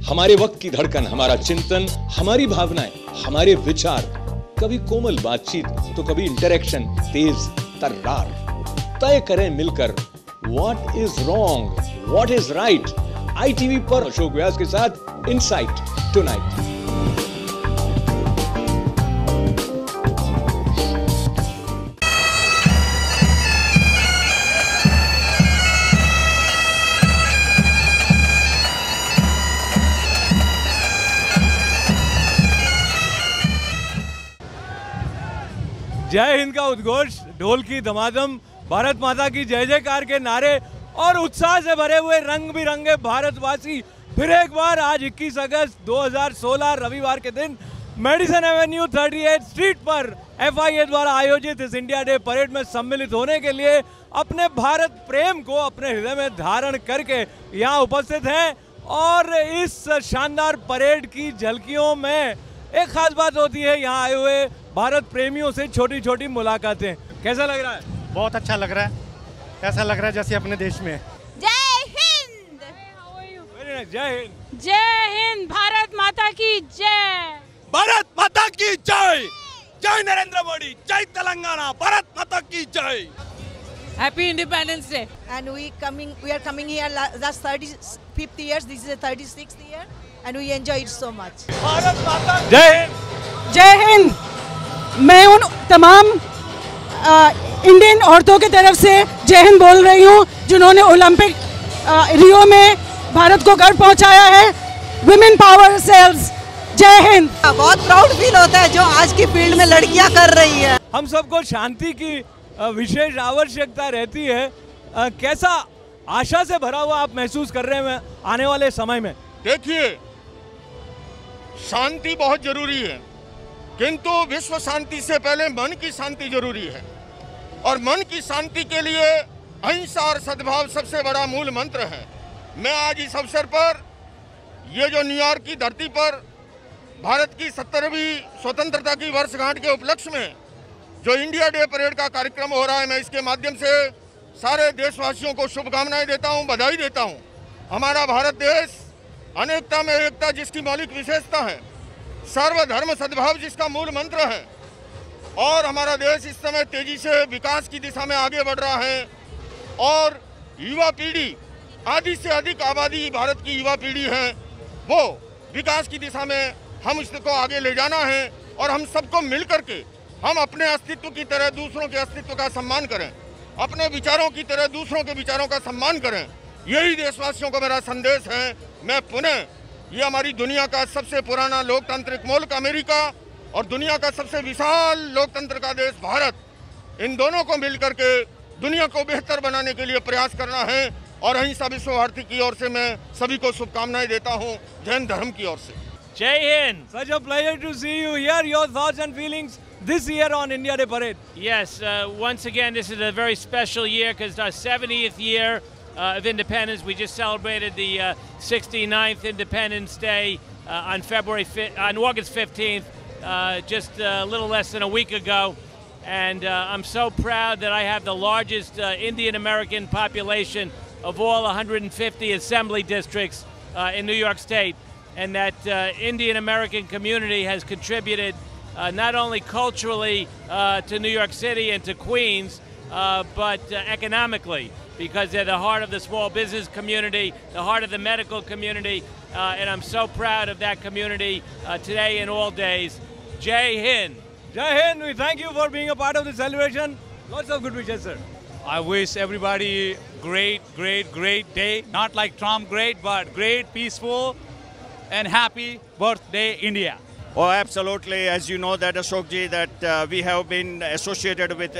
हमारे वक्त की धड़कन, हमारा चिंतन, हमारी भावनाएं, हमारे विचार, कभी कोमल बातचीत तो कभी इंटरेक्शन तेज तर्रार। तय करें मिलकर what is wrong, what is right. ITV पर अशोक व्यास के साथ इनसाइट टुनाइट। जय हिंद का उद्घोष, ढोल की धमाधम, भारत माता की जय जयकार के नारे और उत्साह से भरे हुए रंग बिरंगे भारतवासी फिर एक बार आज 21 अगस्त 2016 रविवार के दिन मेडिसन एवेन्यू 38 स्ट्रीट पर FIA द्वारा आयोजित इस इंडिया डे परेड में सम्मिलित होने के लिए अपने भारत प्रेम को अपने हृदय में धारण करके यहाँ उपस्थित हैं। और इस शानदार परेड की झलकियों में एक खास बात होती है, यहाँ आए हुए भारत प्रेमियों से छोटी छोटी मुलाकातें। कैसा लग रहा है? बहुत अच्छा लग रहा है, ऐसा लग रहा है जैसे अपने देश में। जय हिंद। जय हिंद। जय हिंद। भारत माता की जय। भारत माता की जय। जय नरेंद्र मोदी, जय तेलंगाना, भारत माता की जय। Happy Independence Day. And we are coming here last 35th years. This is the 36th year, and we enjoy it so much. Bharat माता जय हिंद। जय हिंद। मैं उन तमाम इंडियन औरतों की तरफ से जय हिंद बोल रही हूँ जिन्होंने ओलंपिक रियो में भारत को गर्व पहुँचाया है। विमेन पावर सेल्स। जय हिंद। बहुत प्राउड फील होता है जो आज की फील्ड में लड़कियां कर रही है। हम सबको शांति की विशेष आवश्यकता रहती है। कैसा आशा से भरा हुआ आप महसूस कर रहे हैं आने वाले समय में? देखिए, शांति बहुत जरूरी है, किंतु विश्व शांति से पहले मन की शांति जरूरी है। और मन की शांति के लिए अहिंसा और सद्भाव सबसे बड़ा मूल मंत्र है। मैं आज इस अवसर पर, ये जो न्यूयॉर्क की धरती पर भारत की 70वीं स्वतंत्रता की वर्षगांठ के उपलक्ष्य में जो इंडिया डे परेड का कार्यक्रम हो रहा है, मैं इसके माध्यम से सारे देशवासियों को शुभकामनाएं देता हूं, बधाई देता हूं। हमारा भारत देश अनेकता में एकता जिसकी मौलिक विशेषता है, सर्वधर्म सद्भाव जिसका मूल मंत्र है, और हमारा देश इस समय तेजी से विकास की दिशा में आगे बढ़ रहा है। और युवा पीढ़ी, आधी से अधिक आबादी भारत की युवा पीढ़ी है, वो विकास की दिशा में हम इसको आगे ले जाना है। और हम सबको मिल करके हम अपने अस्तित्व की तरह दूसरों के अस्तित्व का सम्मान करें, अपने विचारों की तरह दूसरों के विचारों का सम्मान करें। यही देशवासियों को मेरा संदेश है। मैं पुनः, ये हमारी दुनिया का सबसे पुराना लोकतांत्रिक मुल्क अमेरिका और दुनिया का सबसे विशाल लोकतंत्र का देश भारत, इन दोनों को मिल करके दुनिया को बेहतर बनाने के लिए प्रयास करना है। और अहिंसा विश्व भारती की ओर से मैं सभी को शुभकामनाएं देता हूं, जैन धर्म की ओर से। Jai Hind. Such a pleasure to see you here. Your thoughts and feelings this year on India Day Parade. Yes, once again, this is a very special year because it's our 70th year of independence. We just celebrated the 69th Independence Day on August 15th, just a little less than a week ago. And I'm so proud that I have the largest Indian American population of all 150 assembly districts in New York State. And that Indian American community has contributed not only culturally to New York City and to Queens, but economically, because they're the heart of the small business community, the heart of the medical community, and I'm so proud of that community today and all days. Jai Hind. Jai Hind. We thank you for being a part of the celebration. Lots of good wishes, sir. I wish everybody great day. Not like Trump great, but great, peaceful, and happy birthday, India. Oh, absolutely. As you know that, Ashokji, that we have been associated with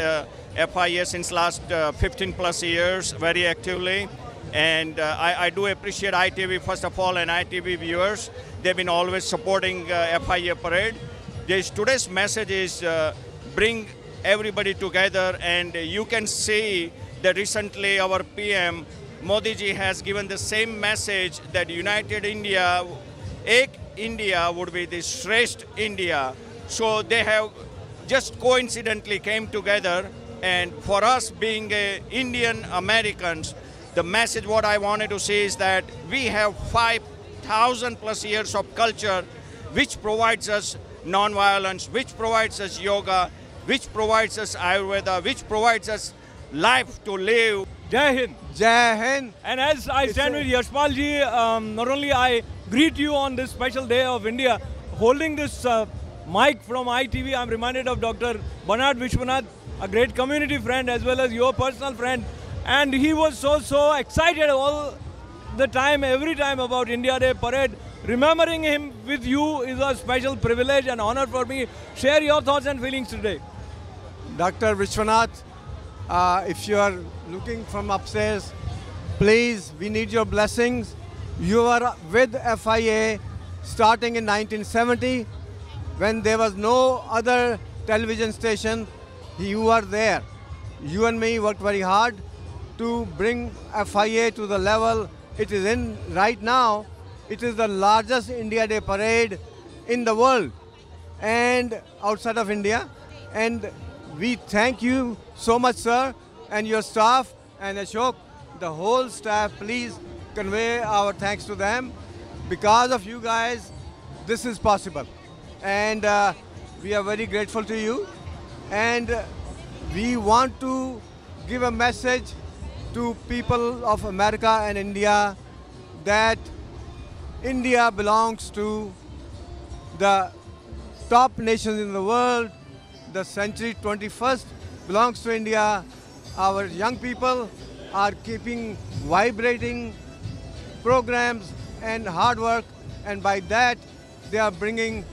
FIA since last 15 plus years very actively. And I do appreciate ITV first of all and ITV viewers. They've been always supporting FIA Parade. Today's message is bring everybody together, and you can see that recently our PM Modi ji has given the same message that United India, Ek India would be the Shresth India. So they have just coincidentally came together, and for us being Indian Americans, the message what I wanted to say is that we have 5 1,000+ years of culture, which provides us non-violence, which provides us yoga, which provides us Ayurveda, which provides us life to live. Jai Hind. Jai Hind. And as I stand with Yashpal ji, not only I greet you on this special day of India, holding this mic from ITV, I'm reminded of Dr. Bernard Vishwanath, a great community friend as well as your personal friend. And he was so excited all the time, every time about India Day parade. Remembering him with you is a special privilege and honor for me. Share your thoughts and feelings today. Dr. Vishwanath, if you are looking from upstairs, please, we need your blessings. You are with FIA starting in 1970 when there was no other television station. You are there. You and me worked very hard to bring FIA to the level it is in right now. It is the largest India Day parade in the world and outside of India. And we thank you so much, sir, and your staff, and Ashok, the whole staff. Please convey our thanks to them. Because of you guys, this is possible. And we are very grateful to you. And we want to give a message to people of America and India that India belongs to the top nations in the world. The century 21st belongs to India. Our young people are keeping vibrating programs and hard work, and by that they are bringing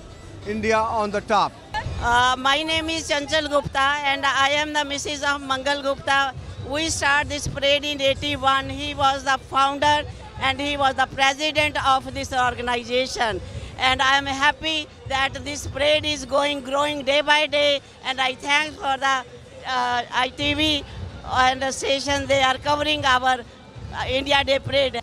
India on the top. My name is Chanchal Gupta and I am the Mrs. of Mangal Gupta. We started this parade in 81. He was the founder and he was the president of this organization. And I am happy that this parade is growing day by day. And I thank for the ITV and the station. They are covering our India Day parade.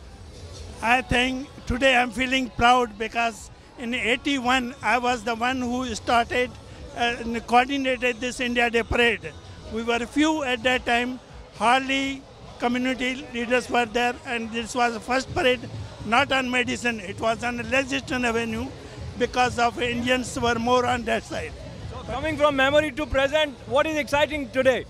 I think today I'm feeling proud because in 81 I was the one who started and coordinated this India Day parade. We were few at that time. Hardly community leaders were there, and this was the first parade not on Madison. It was on Lexington Avenue because of Indians were more on that side. So coming from memory to present, what is exciting today?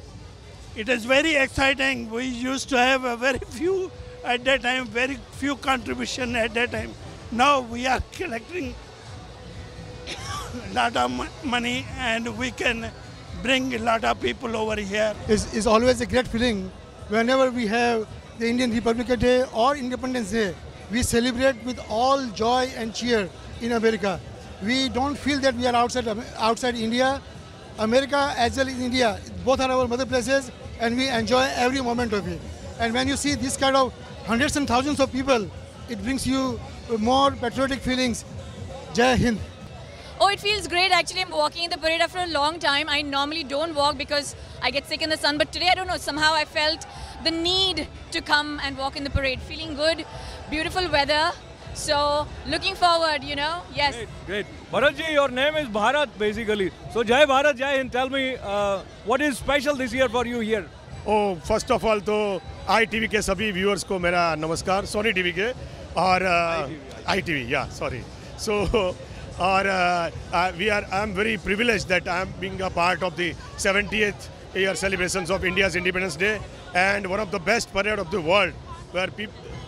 It is very exciting. We used to have a very few at that time, very few contribution at that time. Now we are collecting a lot of money and we can bring a lot of people over here. It's always a great feeling whenever we have the Indian Republic Day or Independence Day. We celebrate with all joy and cheer in America. We don't feel that we are outside India. America as well as India, both are our mother places, and we enjoy every moment of it. And when you see this kind of hundreds and thousands of people, it brings you more patriotic feelings. Jai Hind. Oh, it feels great. Actually, I'm walking in the parade after a long time. I normally don't walk because I get sick in the sun. But today, I don't know, somehow I felt the need to come and walk in the parade. Feeling good, beautiful weather. So, looking forward, you know, yes. Great. Bharat ji, your name is Bharat, basically. So, Jai Bharat, Jai Hind, tell me, what is special this year for you here? Oh, first of all, तो ITV के सभी viewers को मेरा नमस्कार, Sony TV के और ITV, yeah, sorry. So, I'm very privileged that I'm being a part of the 70th year celebrations of India's Independence Day and one of the best parade of the world, where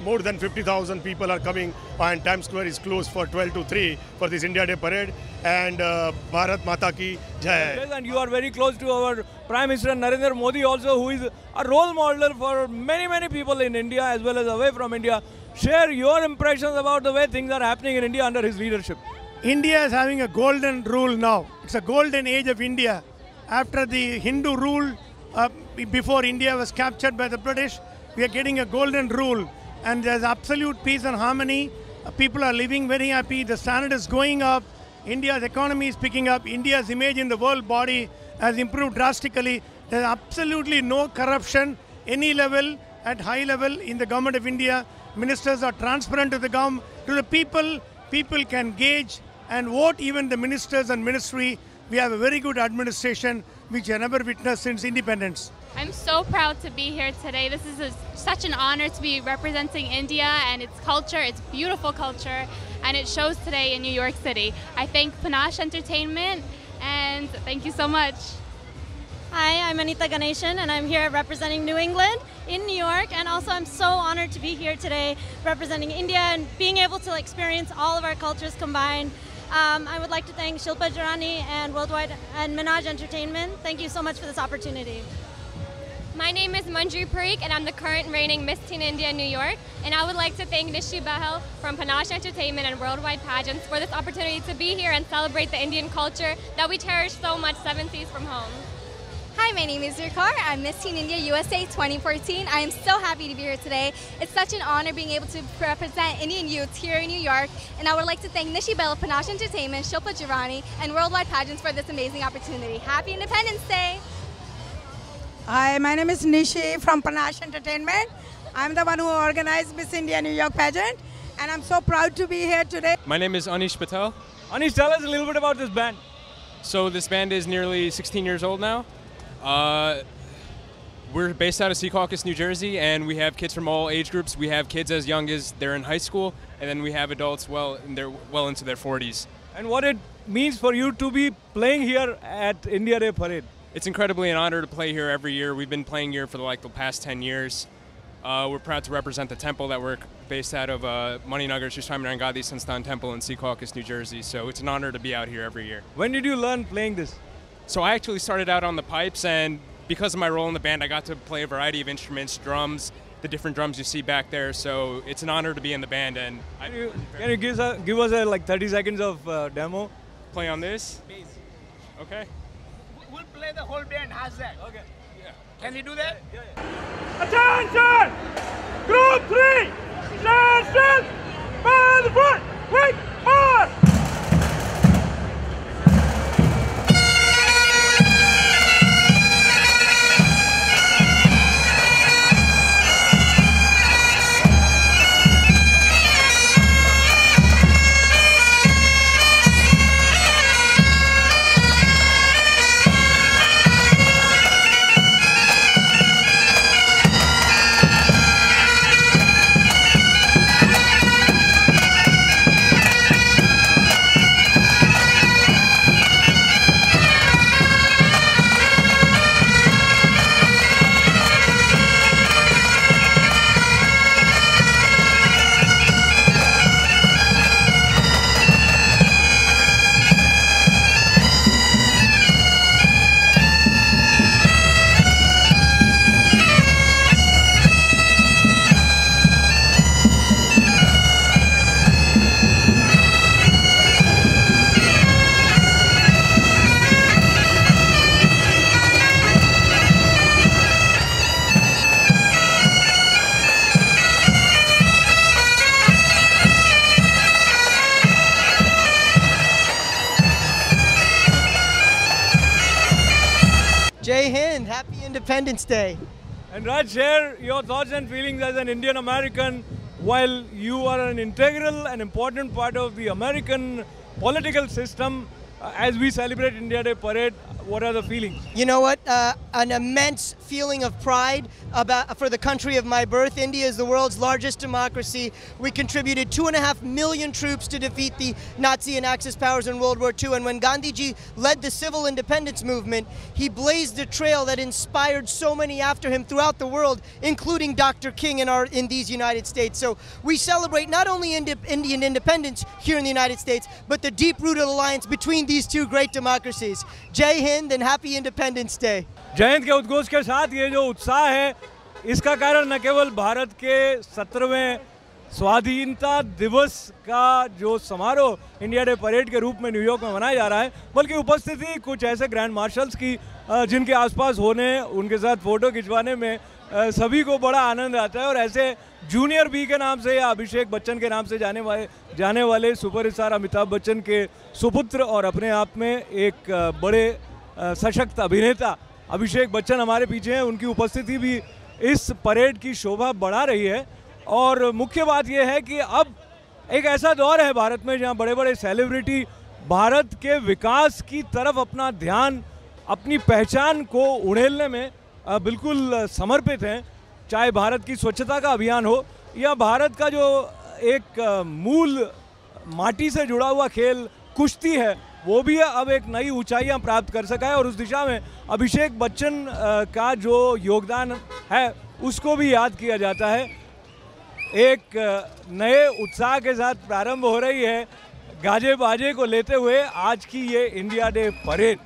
more than 50,000 people are coming, and Times Square is closed for 12 to 3 for this India Day parade. And Bharat Mata ki Jai. Yes, and you are very close to our Prime Minister Narendra Modi also, who is a role model for many people in India as well as away from India. Share your impressions about the way things are happening in India under his leadership. India is having a golden rule now. It's a golden age of India. After the Hindu rule, before India was captured by the British, we are getting a golden rule. And there's absolute peace and harmony. People are living very happy. The standard is going up. India's economy is picking up. India's image in the world body has improved drastically. There's absolutely no corruption, any level, at high level in the government of India. Ministers are transparent to the government, to the people. People can gauge and vote even the ministers and ministry. We have a very good administration. which I never witnessed since independence. I'm so proud to be here today. This is such an honor to be representing India and its culture, its beautiful culture, and it shows today in New York City. I thank Panache Entertainment, and thank you so much. Hi, I'm Anita Ganeshan, and I'm here representing New England in New York, and also I'm so honored to be here today representing India and being able to experience all of our cultures combined. I would like to thank Shilpa Jarani and Worldwide and Panache Entertainment. Thank you so much for this opportunity. My name is Manjri Parikh, and I'm the current reigning Miss Teen India New York. And I would like to thank Nishi Bahal from Panache Entertainment and Worldwide Pageants for this opportunity to be here and celebrate the Indian culture that we cherish so much 7 seas from home. Hi, my name is Zirkar. I'm Miss Teen India USA 2014. I am so happy to be here today. It's such an honor being able to represent Indian youth here in New York. And I would like to thank Nishi Bahal, Panache Entertainment, Shilpa Jarani, and Worldwide Pageants for this amazing opportunity. Happy Independence Day! Hi, my name is Nishi from Panache Entertainment. I'm the one who organized Miss India New York pageant, and I'm so proud to be here today. My name is Anish Patel. Anish, tell us a little bit about this band. So this band is nearly 16 years old now. We're based out of Secaucus, New Jersey, and we have kids from all age groups. We have kids as young as they're in high school, and then we have adults well into their 40s. And what it means for you to be playing here at India Day Parade? It's incredibly an honor to play here every year. We've been playing here for the past 10 years. We're proud to represent the temple that we're based out of Maninagar Sri Swaminarayan Gandhi Sansthan Temple in Secaucus, New Jersey. So it's an honor to be out here every year. When did you learn playing this? So I actually started out on the pipes, and because of my role in the band, I got to play a variety of instruments, drums, the different drums you see back there. So it's an honor to be in the band. And can you give us a 30 seconds of demo? Play on this? Please. Okay. We'll play the whole band. How's that? Okay. Yeah. Can you do that? Yeah. Attention! Group 3! Stand still! By the foot! Quick! March! Jai Hind, happy Independence Day. And Raj, share your thoughts and feelings as an Indian American while you are an integral and important part of the American political system. As we celebrate India Day Parade, what are the feelings? You know what? An immense feeling of pride for the country of my birth. India is the world's largest democracy. We contributed 2.5 million troops to defeat the Nazi and Axis powers in World War II. And when Gandhiji led the civil independence movement, he blazed a trail that inspired so many after him throughout the world, including Dr. King in these United States. So we celebrate not only Indian independence here in the United States, but the deep-rooted alliance between these two great democracies. Jai Hind and happy Independence Day. जय हिंद के उद्घोष के साथ ये जो उत्साह है, इसका कारण न केवल भारत के 17वें स्वाधीनता दिवस का जो समारोह इंडिया डे परेड के रूप में न्यूयॉर्क में मनाया जा रहा है, बल्कि उपस्थिति कुछ ऐसे ग्रैंड मार्शल्स की जिनके आसपास होने, उनके साथ फोटो खिंचवाने में सभी को बड़ा आनंद आता है। और ऐसे जूनियर बी के नाम से या अभिषेक बच्चन के नाम से जाने वाले सुपरस्टार अमिताभ बच्चन के सुपुत्र और अपने आप में एक बड़े सशक्त अभिनेता अभिषेक बच्चन हमारे पीछे हैं। उनकी उपस्थिति भी इस परेड की शोभा बढ़ा रही है। और मुख्य बात यह है कि अब एक ऐसा दौर है भारत में जहां बड़े बड़े सेलिब्रिटी भारत के विकास की तरफ अपना ध्यान अपनी पहचान को उड़ेलने में बिल्कुल समर्पित हैं। चाहे भारत की स्वच्छता का अभियान हो या भारत का जो एक मूल माटी से जुड़ा हुआ खेल कुश्ती है, वो भी अब एक नई ऊंचाइयां प्राप्त कर सका है और उस दिशा में अभिषेक बच्चन का जो योगदान है उसको भी याद किया जाता है। एक नए उत्साह के साथ प्रारंभ हो रही है गाजे बाजे को लेते हुए आज की ये India day parade.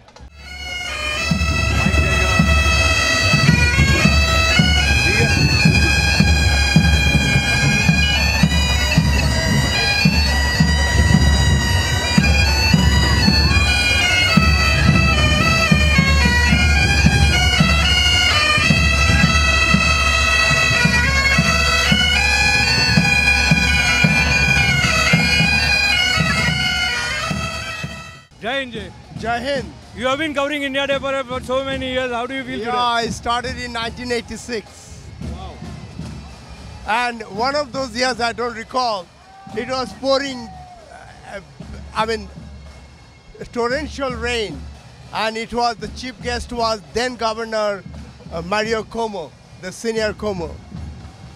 Jai Hind. Jai Hind. You have been covering India Day Parade for so many years. How do you feel today? I started in 1986. Wow. And one of those years I don't recall, it was pouring, torrential rain. And it was, the chief guest was then Governor Mario Cuomo, the senior Cuomo.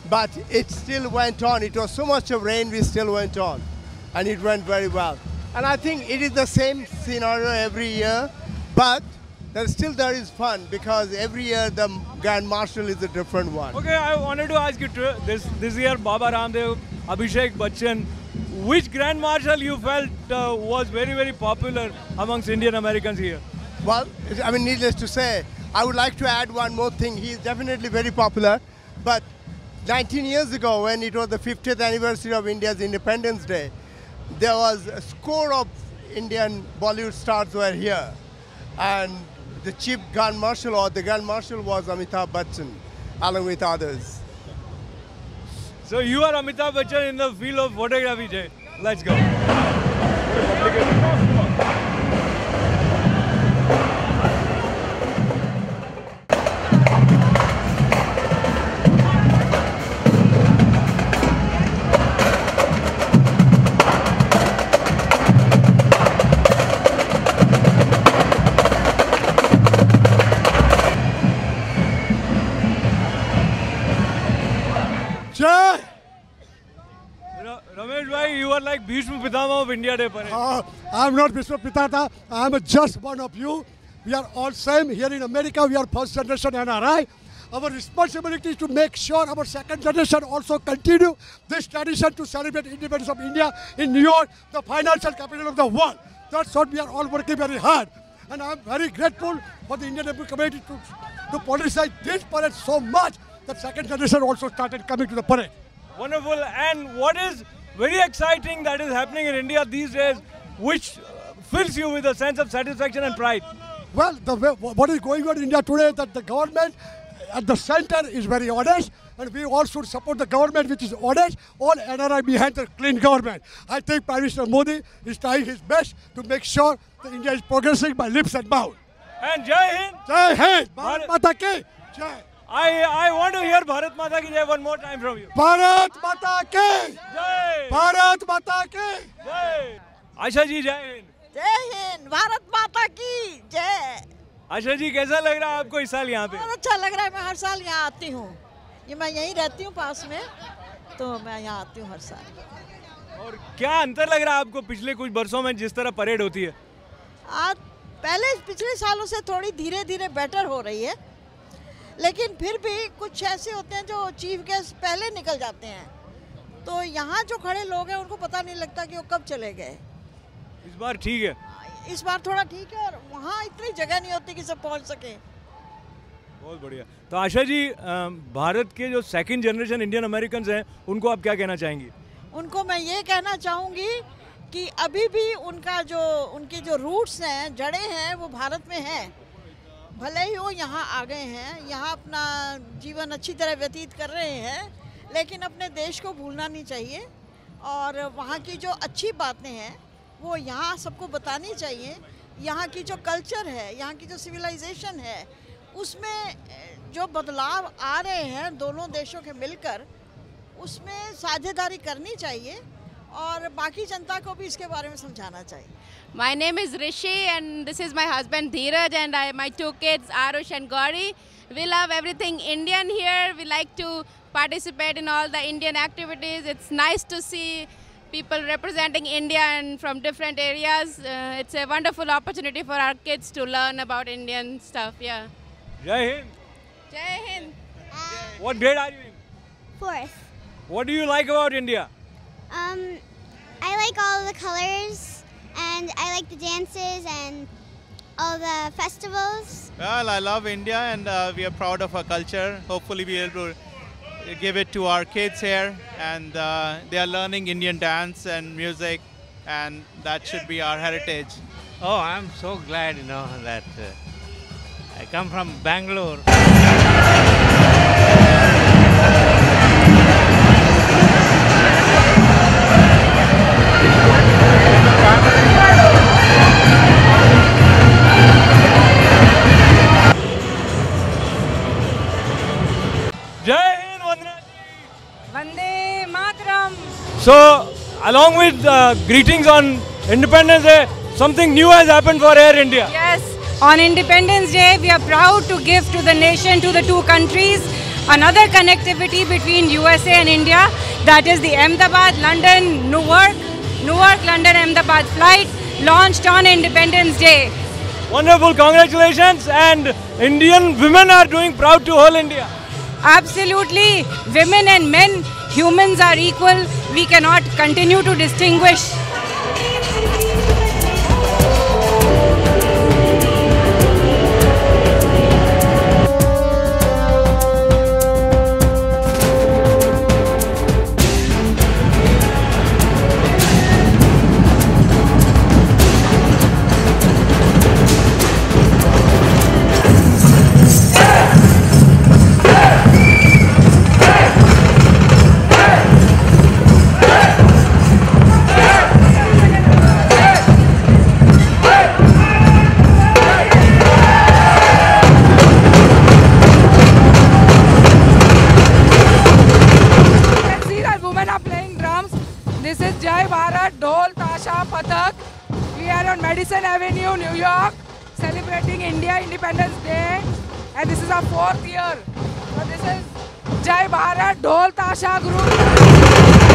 But it still went on. It was so much of rain, we still went on. And it went very well. And I think it is the same scenario every year, but there is fun because every year the Grand Marshal is a different one. Okay, I wanted to ask you this year, Baba Ramdev, Abhishek Bachchan, which Grand Marshal you felt was very, very popular amongst Indian Americans here? Well, needless to say, I would like to add one more thing. He is definitely very popular, but 19 years ago when it was the 50th anniversary of India's Independence Day, there was a score of Indian Bollywood stars were here, and the chief Grand Marshal or the Grand Marshal was Amitabh Bachchan, along with others. So you are Amitabh Bachchan in the field of photography, Jay. Let's go. Ramesh bhai, you are like Bhishma Pitama of India Day Parade. I'm not Bhishma Pitama. I'm just one of you. We are all same here in America. We are first generation NRI. Our responsibility is to make sure our second generation also continue this tradition to celebrate independence of India in New York, the financial capital of the world. That's what we are all working very hard. And I'm very grateful for the Indian community to politicize this parade so much that second generation also started coming to the parade. Wonderful. And what is very exciting that is happening in India these days, which fills you with a sense of satisfaction and pride? Well, what is going on in India today, that the government at the center is very honest, and we all should support the government which is honest, all NRI behind the clean government. I think Prime Minister Modi is trying his best to make sure that India is progressing by leaps and bounds. And Jai Hind! Jai Hind! Bharat Mata ki Jai! I want to hear Bharat Mata ki Jai one more time from you. Bharat Mata ki Jai! Bharat Mata ki Jai! Asha ji, Jai Hind! जय हिंद, भारत माता की जय। आशा जी, कैसा लग रहा है आपको इस साल यहाँ पे? बहुत अच्छा लग रहा है। मैं हर साल यहाँ आती हूँ। ये मैं यहीं रहती हूँ पास में, तो मैं यहाँ आती हूँ हर साल। और क्या अंतर लग रहा है आपको पिछले कुछ वर्षों में जिस तरह परेड होती है? आज पहले पिछले सालों से थोड़ी धीरे धीरे बेटर हो रही है, लेकिन फिर भी कुछ ऐसे होते हैं जो चीफ गेस्ट पहले निकल जाते हैं, तो यहाँ जो खड़े लोग हैं उनको पता नहीं लगता कि वो कब चले गए। इस बार ठीक है? इस बार थोड़ा ठीक है, और वहाँ इतनी जगह नहीं होती कि सब पहुँच सके। बहुत बढ़िया। तो आशा जी, भारत के जो सेकंड जनरेशन इंडियन अमेरिकन हैं उनको आप क्या कहना चाहेंगी? उनको मैं ये कहना चाहूँगी कि अभी भी उनकी जो रूट्स हैं, जड़ें हैं, वो भारत में हैं। भले ही वो यहाँ आ गए हैं, यहाँ अपना जीवन अच्छी तरह व्यतीत कर रहे हैं, लेकिन अपने देश को भूलना नहीं चाहिए, और वहाँ की जो अच्छी बातें हैं वो यहाँ सबको बतानी चाहिए। यहाँ की जो कल्चर है, यहाँ की जो सिविलाइजेशन है, उसमें जो बदलाव आ रहे हैं दोनों देशों के मिलकर, उसमें साझेदारी करनी चाहिए और बाकी जनता को भी इसके बारे में समझाना चाहिए। My name is Rishi and this is my husband Dheeraj and my two kids Arush and Gauri. We love everything Indian here. We like to participate in all the Indian activities. It's nice to see people representing India and from different areas. It's a wonderful opportunity for our kids to learn about Indian stuff. Yeah. Jai Hind. Jai Hind. What grade are you in? 4th. What do you like about India? I like all the colors and I like the dances and all the festivals. Well, I love India and we are proud of our culture. Hopefully we'll be able to give it to our kids here and they are learning Indian dance and music and that should be our heritage. Oh, I'm so glad, that I come from Bangalore. Jai Hind, Vandana ji. Vande Mataram. So, along with greetings on Independence Day, something new has happened for Air India. Yes, on Independence Day, we are proud to give to the nation, to the two countries, another connectivity between USA and India. That is the Ahmedabad-London, Newark-London Ahmedabad flight launched on Independence Day. Wonderful, congratulations, and Indian women are doing proud to whole India. Absolutely, women and men, humans are equal. We cannot continue to distinguish. This is Jai Bharat, Dhol, Tasha, Pathak. We are on Madison Avenue, New York, celebrating India Independence Day. And this is our 4th year. So this is Jai Bharat, Dhol, Tasha group.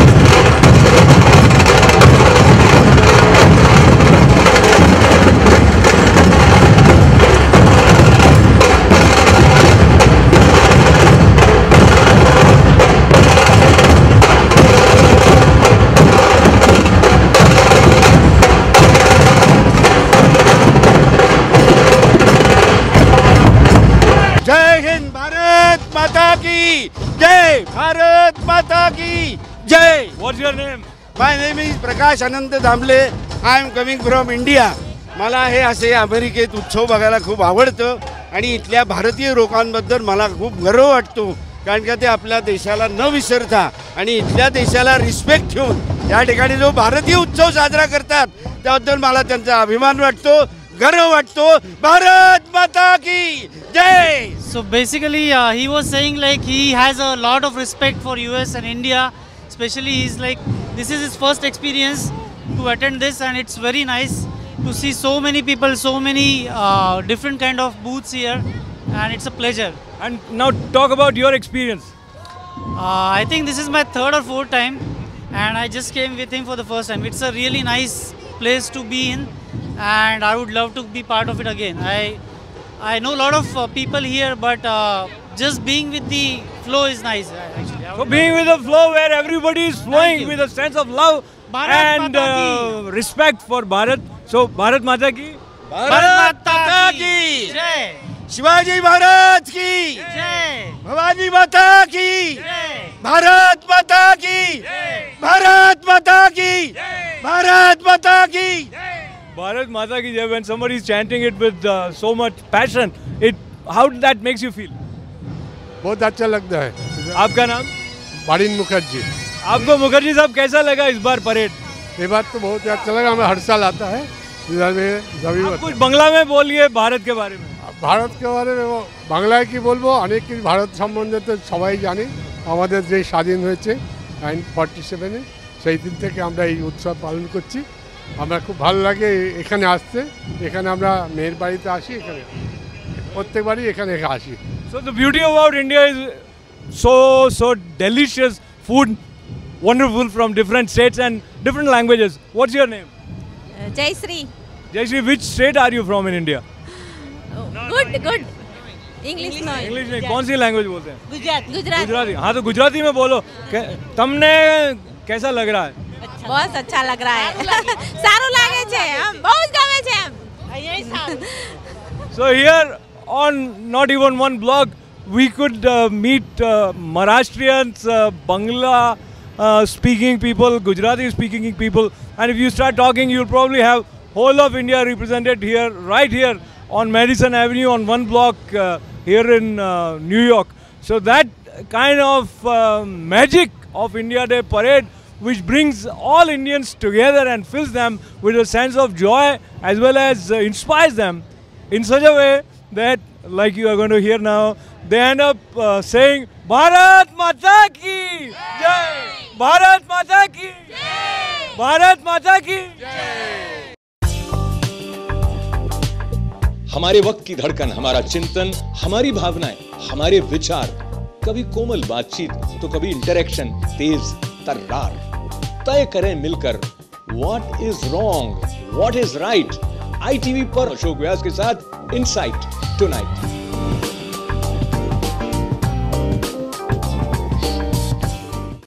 जय हिंद, भारत माता की जय, भारत माता की जय. What's your name? My name is Prakash Anant Damble. I am coming from India. मला हे असे अमेरिकेत उत्सव बघायला खूप आवडतं आणि इथल्या भारतीय लोकांबद्दल मला खूप गर्व वाटतो कारण की ते आपल्या देशाला न विसरता आणि इथल्या देशाला रिस्पेक्ट ठेवून या ठिकाणी जो भारतीय उत्सव साजरा करतात त्याबद्दल मला त्यांचा अभिमान वाटतो, गर्व वाटतो. भारत माता की जय. So basically he was saying like he has a lot of respect for US and India, especially he's like this is his first experience to attend this and it's very nice to see so many people, so many different kind of booths here and it's a pleasure. And now talk about your experience. I think this is my 3rd or 4th time and I just came with him for the first time. It's a really nice place to be in and I would love to be part of it again. I know a lot of people here, but just being with the flow is nice actually. So being with the flow where everybody is flowing with a sense of love and respect for Bharat. So Bharat Mata ki, Bharat माता की जय. शिवाजी महाराज की जय. भवानी माता की जय. भारत माता की जय. भारत माता की जय. भारत माता की जय. Bharat Mata ki jai. When somebody is chanting it with so much passion, how that makes you feel? बहुत अच्छा लगता है. आपका नाम? बारिन मुखर्जी. आपको मुखर्जी साहब कैसा लगा इस बार परेड? ये बात तो बहुत अच्छा लगा. हमें हर साल आता है इधर में. आप कुछ बांग्ला में बोलिए भारत के बारे में. ভারত কে বারে বাংলায় কি বলবো, অনেক কিছু ভারত সম্বন্ধে তো সবাই জানে। আমাদের যে স্বাধীন হয়েছে 1947-এ সেই দিন থেকে আমরা এই উৎসব পালন করছি আমরা খুব ভালো লাগে এখানে আসতে। এখানে আমরা মেয়ের বাড়িতে আসি, এখানে প্রত্যেকবারই এখানে আসি। So the beauty about India is so delicious food, wonderful from different states and different languages. What's your name? Jayshree. Jayshree, which state are you from in India? Good. English नहीं. English नहीं, कौन सी language बोलते हैं? गुजराती. गुजराती। हाँ तो गुजराती में बोलो। તમને कैसा लग रहा है? बहुत अच्छा लग रहा है. सारू लागे छे, हम बहुत गमे छे हम. So here on not even one blog, we could meet Maharashtrians, Bangla speaking people, Gujarati speaking people, and if you start talking, you'll probably have whole of India represented here, right here on Madison Avenue on one block here in New York. So that kind of magic of India Day parade, which brings all Indians together and fills them with a sense of joy as well as inspires them in such a way that, like you are going to hear now, they end up saying Bharat Mata Ki Jai! Bharat Mata Ki Jai! Bharat Mata Ki Jai! हमारे वक्त की धड़कन, हमारा चिंतन, हमारी भावनाएं, हमारे विचार, कभी कोमल बातचीत तो कभी इंटरेक्शन तेज तर्रार। तय करें मिलकर what is wrong, what is right. ITV पर अशोक व्यास के साथ इनसाइट टुनाइट।